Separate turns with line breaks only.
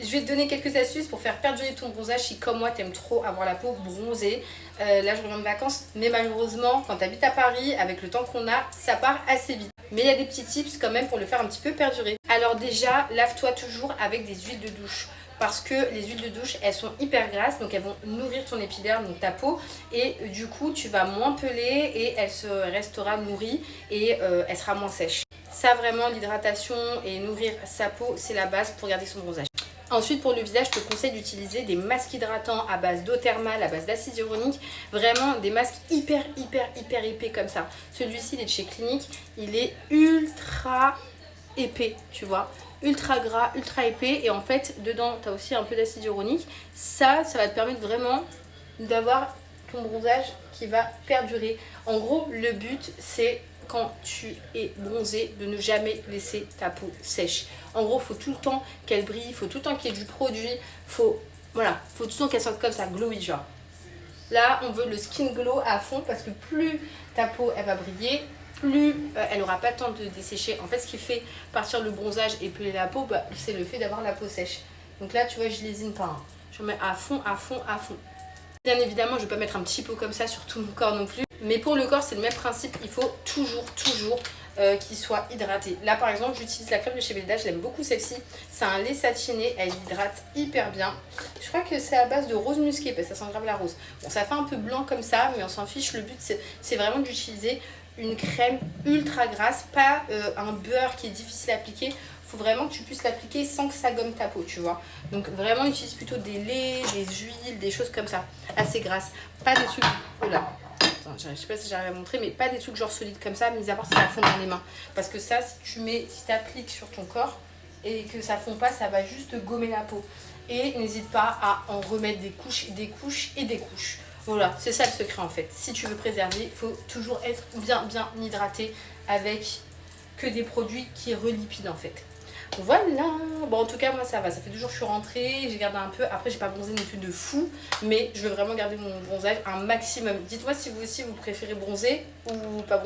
Je vais te donner quelques astuces pour faire perdurer ton bronzage si comme moi t'aimes trop avoir la peau bronzée. Là je reviens de vacances, mais malheureusement quand tu habites à Paris, avec le temps qu'on a, ça part assez vite. Mais il y a des petits tips quand même pour le faire un petit peu perdurer. Alors déjà, lave-toi toujours avec des huiles de douche. Parce que les huiles de douche, elles sont hyper grasses, donc elles vont nourrir ton épiderme, donc ta peau. Et du coup, tu vas moins peler et elle se restera nourrie et elle sera moins sèche. Ça vraiment, l'hydratation et nourrir sa peau, c'est la base pour garder son bronzage. Ensuite, pour le visage, je te conseille d'utiliser des masques hydratants à base d'eau thermale, à base d'acide hyaluronique. Vraiment des masques hyper épais comme ça. Celui-ci, il est de chez Clinique. Il est ultra épais, tu vois. Ultra gras, ultra épais. Et en fait, dedans, tu as aussi un peu d'acide hyaluronique. Ça va te permettre vraiment d'avoir ton bronzage qui va perdurer. En gros, le but, c'est quand tu es bronzé, de ne jamais laisser ta peau sèche. En gros, il faut tout le temps qu'elle brille, il faut tout le temps qu'il y ait du produit, faut tout le temps qu'elle sorte comme ça, glowy genre. Là, on veut le skin glow à fond parce que plus ta peau elle va briller, plus elle n'aura pas le temps de dessécher. En fait, ce qui fait partir le bronzage et peler la peau, c'est le fait d'avoir la peau sèche. Donc là, tu vois, je lésine pas. Hein. Je mets à fond. Bien évidemment, je ne vais pas mettre un petit pot comme ça sur tout mon corps non plus. Mais pour le corps, c'est le même principe. Il faut toujours qu'il soit hydraté. Là, par exemple, j'utilise la crème de chez Belda. Je l'aime beaucoup celle-ci. C'est un lait satiné. Elle hydrate hyper bien. Je crois que c'est à base de rose musquée parce que ça sent grave la rose. Bon, ça fait un peu blanc comme ça, mais on s'en fiche. Le but, c'est vraiment d'utiliser une crème ultra grasse. Pas un beurre qui est difficile à appliquer. Faut vraiment que tu puisses l'appliquer sans que ça gomme ta peau, tu vois. Donc vraiment utilise plutôt des laits, des huiles, des choses comme ça, assez grasses. Pas des trucs, oh là, attends, je sais pas si j'arrive à montrer, mais pas des trucs genre solides comme ça, mis à part si ça fond dans les mains. Parce que ça, si tu appliques sur ton corps et que ça fond pas, ça va juste gommer la peau. Et n'hésite pas à en remettre des couches et des couches. Voilà, c'est ça le secret en fait. Si tu veux préserver, il faut toujours être bien hydraté avec que des produits qui relipident en fait. Voilà, bon en tout cas moi ça va, ça fait 2 jours que je suis rentrée, j'ai gardé un peu, après j'ai pas bronzé non plus de fou, mais je veux vraiment garder mon bronzage un maximum. Dites-moi si vous aussi vous préférez bronzer ou pas bronzer.